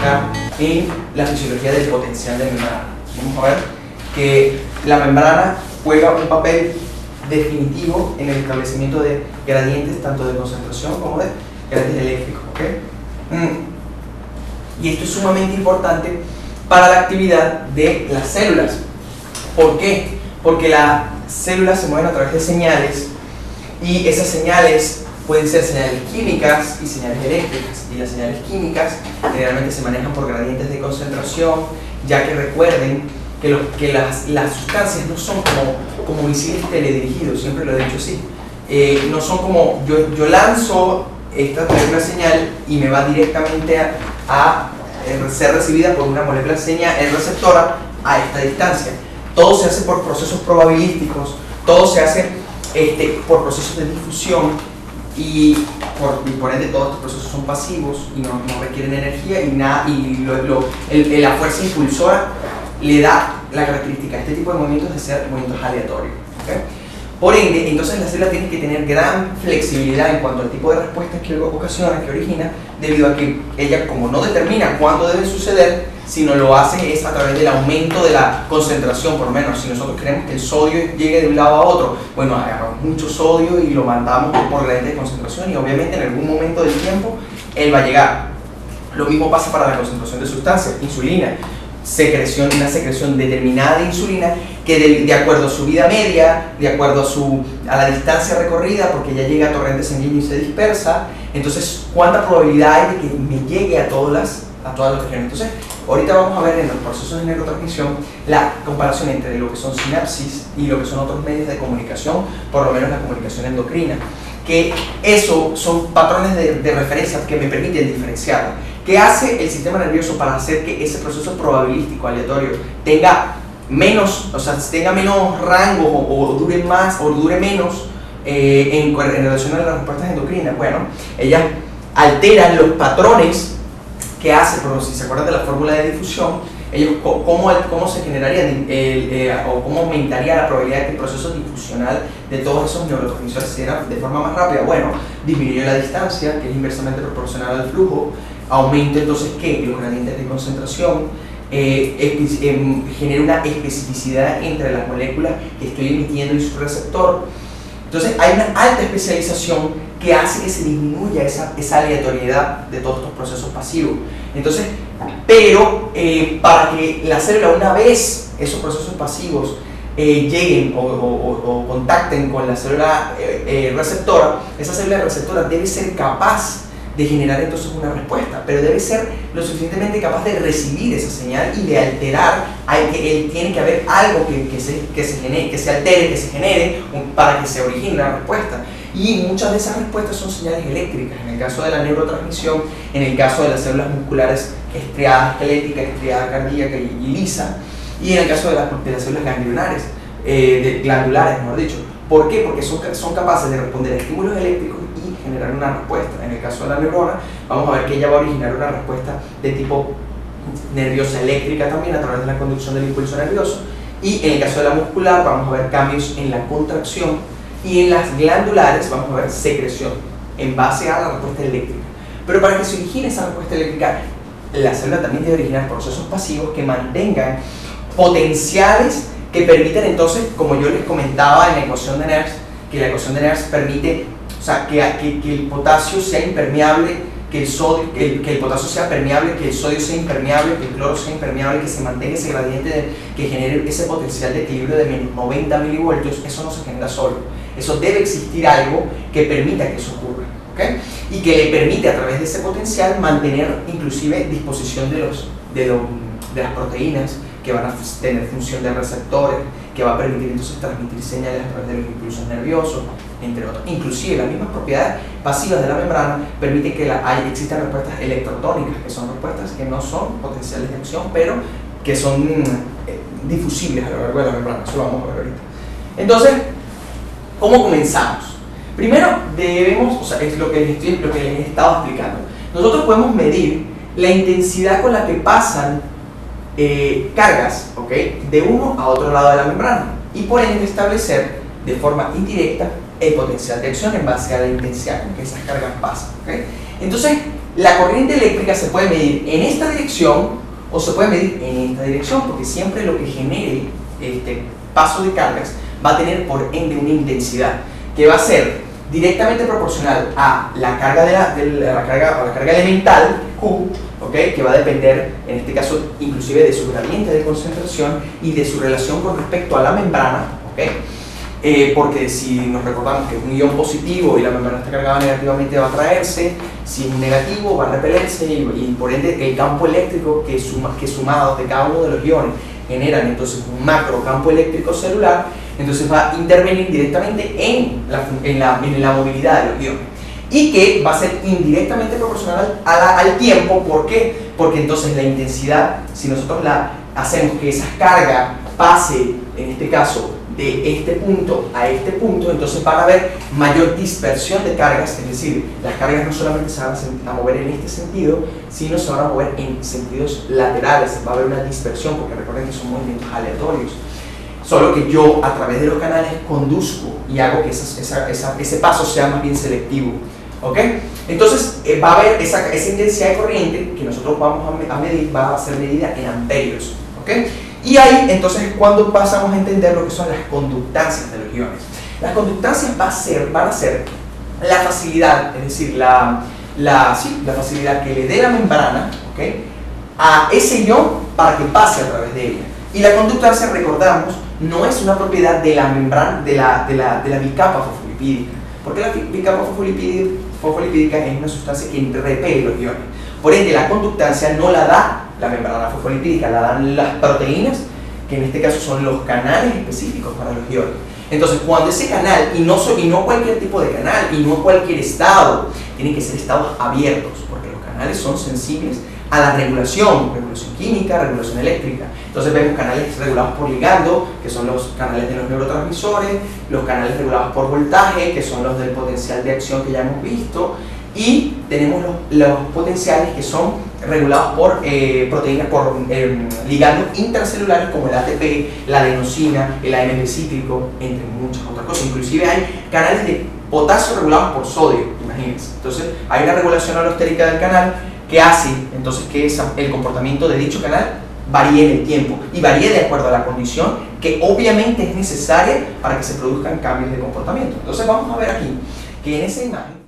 enfocar en la fisiología del potencial de membrana. Vamos a ver que la membrana juega un papel definitivo en el establecimiento de gradientes tanto de concentración como de gradientes eléctricos, ¿okay? Y esto es sumamente importante para la actividad de las células. ¿Por qué? Porque las células se mueven a través de señales y esas señales pueden ser señales químicas y señales eléctricas, y las señales químicas generalmente se manejan por gradientes de concentración, ya que recuerden que las sustancias no son como misiles teledirigidos, siempre lo he dicho así. No son como yo lanzo una señal y me va directamente a ser recibida por una molécula receptora a esta distancia. Todo se hace por procesos probabilísticos, todo se hace por procesos de difusión y por ende todos estos procesos son pasivos y no requieren energía y la fuerza impulsora le da la característica a este tipo de movimientos de ser movimientos aleatorios, ¿okay? Por ende, entonces la célula tiene que tener gran flexibilidad en cuanto al tipo de respuestas que ocasiona, que origina, debido a que ella, como no determina cuándo debe suceder, sino lo hace es a través del aumento de la concentración. Por lo menos, si nosotros queremos que el sodio llegue de un lado a otro, bueno, agarramos mucho sodio y lo mandamos por gradiente de concentración y obviamente en algún momento del tiempo él va a llegar. Lo mismo pasa para la concentración de sustancias, insulina. Una secreción determinada de insulina que de acuerdo a su vida media, de acuerdo a la distancia recorrida, porque ya llega a torrente sanguíneo y se dispersa, entonces cuánta probabilidad hay de que me llegue a todas las regiones. Entonces ahorita vamos a ver en los procesos de neurotransmisión la comparación entre lo que son sinapsis y lo que son otros medios de comunicación, por lo menos la comunicación endocrina, que eso son patrones de referencia que me permiten diferenciarla. ¿Qué hace el sistema nervioso para hacer que ese proceso probabilístico aleatorio tenga menos rango o dure más o dure menos en relación a las respuestas endocrinas? Bueno, ellas alteran los patrones que hace, por si se acuerdan de la fórmula de difusión, ellos cómo se generaría o cómo aumentaría la probabilidad de que el proceso difusional de todos esos neurotransmisores se diera de forma más rápida. Bueno, disminuye la distancia, que es inversamente proporcional al flujo, aumenta entonces que los gradientes de concentración, genera una especificidad entre las moléculas que estoy emitiendo y su receptor. Entonces hay una alta especialización que hace que se disminuya esa aleatoriedad de todos estos procesos pasivos. Entonces, pero para que la célula, una vez esos procesos pasivos lleguen o contacten con la célula receptora, esa célula receptora debe ser capaz de generar entonces una respuesta, pero debe ser lo suficientemente capaz de recibir esa señal y de alterar. Tiene que haber algo que se altere, que se genere para que se origine la respuesta. Y muchas de esas respuestas son señales eléctricas, en el caso de la neurotransmisión, en el caso de las células musculares estriada esquelética, estriada cardíaca y lisa, y en el caso de las células ganglionares, glandulares, mejor dicho. ¿Por qué? Porque son capaces de responder a estímulos eléctricos y generar una respuesta. En el caso de la neurona, vamos a ver que ella va a originar una respuesta de tipo nerviosa eléctrica también a través de la conducción del impulso nervioso, y en el caso de la muscular vamos a ver cambios en la contracción, y en las glandulares vamos a ver secreción en base a la respuesta eléctrica. Pero para que se origine esa respuesta eléctrica, la célula también debe originar procesos pasivos que mantengan potenciales que permitan entonces, como yo les comentaba en la ecuación de Nernst, que la ecuación de Nernst permite, o sea, que el potasio sea impermeable, que el potasio sea permeable, que el sodio sea impermeable, que el cloro sea impermeable, que se mantenga ese gradiente que genere ese potencial de equilibrio de menos 90 milivoltios. Eso no se genera solo. Eso debe existir algo que permita que eso ocurra, ¿okay? Y que le permite a través de ese potencial mantener inclusive disposición de las proteínas que van a tener función de receptores, que va a permitir entonces transmitir señales a través de los impulsos nerviosos, entre otros. Inclusive las mismas propiedades pasivas de la membrana permiten que existan respuestas electrotónicas, que son respuestas que no son potenciales de acción, pero que son difusibles a lo largo de la membrana. Eso lo vamos a ver ahorita. Entonces, ¿cómo comenzamos? Primero debemos, o sea, es lo que les he estado explicando. Nosotros podemos medir la intensidad con la que pasan cargas, ¿okay?, de uno a otro lado de la membrana, y por ende establecer de forma indirecta el potencial de acción en base a la intensidad con que esas cargas pasan, ¿okay? Entonces, la corriente eléctrica se puede medir en esta dirección o se puede medir en esta dirección, porque siempre lo que genere este paso de cargas va a tener por ende una intensidad que va a ser directamente proporcional a la carga, la carga elemental Q, ¿okay? Que va a depender, en este caso, inclusive de su gradiente de concentración y de su relación con respecto a la membrana, ¿okay? Porque si nos recordamos que es un ion positivo y la membrana está cargada negativamente, va a atraerse; si es negativo, va a repelerse, y por ende el campo eléctrico que sumado de cada uno de los iones generan entonces un macro campo eléctrico celular, entonces va a intervenir directamente en la movilidad de los iones, y que va a ser indirectamente proporcional al tiempo. ¿Por qué? Porque entonces la intensidad, si nosotros hacemos que esa carga pase, en este caso, de este punto a este punto, entonces van a haber mayor dispersión de cargas, es decir, las cargas no solamente se van a mover en este sentido, sino se van a mover en sentidos laterales, va a haber una dispersión, porque recuerden que son movimientos aleatorios, solo que yo a través de los canales conduzco y hago que ese paso sea más bien selectivo, ¿ok? Entonces va a haber esa intensidad de corriente que nosotros vamos a medir, va a ser medida en amperios, ¿ok? Y ahí entonces es cuando pasamos a entender lo que son las conductancias de los iones. Las conductancias van a ser la facilidad, es decir, la facilidad que le dé la membrana, ¿okay?, a ese ion para que pase a través de ella. Y la conductancia, recordamos, no es una propiedad de la membrana, de la bicapa fosfolipídica, porque la bicapa fosfolipídica es una sustancia que repele los iones. Por ende, la conductancia no la da la membrana fosfolipídica, la dan las proteínas, que en este caso son los canales específicos para los iones. Entonces, cuando ese canal, y no cualquier tipo de canal, y no cualquier estado, tienen que ser estados abiertos, porque los canales son sensibles a la regulación química, regulación eléctrica. Entonces vemos canales regulados por ligando, que son los canales de los neurotransmisores; los canales regulados por voltaje, que son los del potencial de acción que ya hemos visto; y tenemos los potenciales que son regulados por proteínas, por ligandos intracelulares como el ATP, la adenosina, el AMP cíclico, entre muchas otras cosas. Inclusive hay canales de potasio regulados por sodio, imagínense. Entonces hay una regulación alostérica del canal que hace entonces que el comportamiento de dicho canal varíe en el tiempo y varíe de acuerdo a la condición que obviamente es necesaria para que se produzcan cambios de comportamiento. Entonces vamos a ver aquí que en esa imagen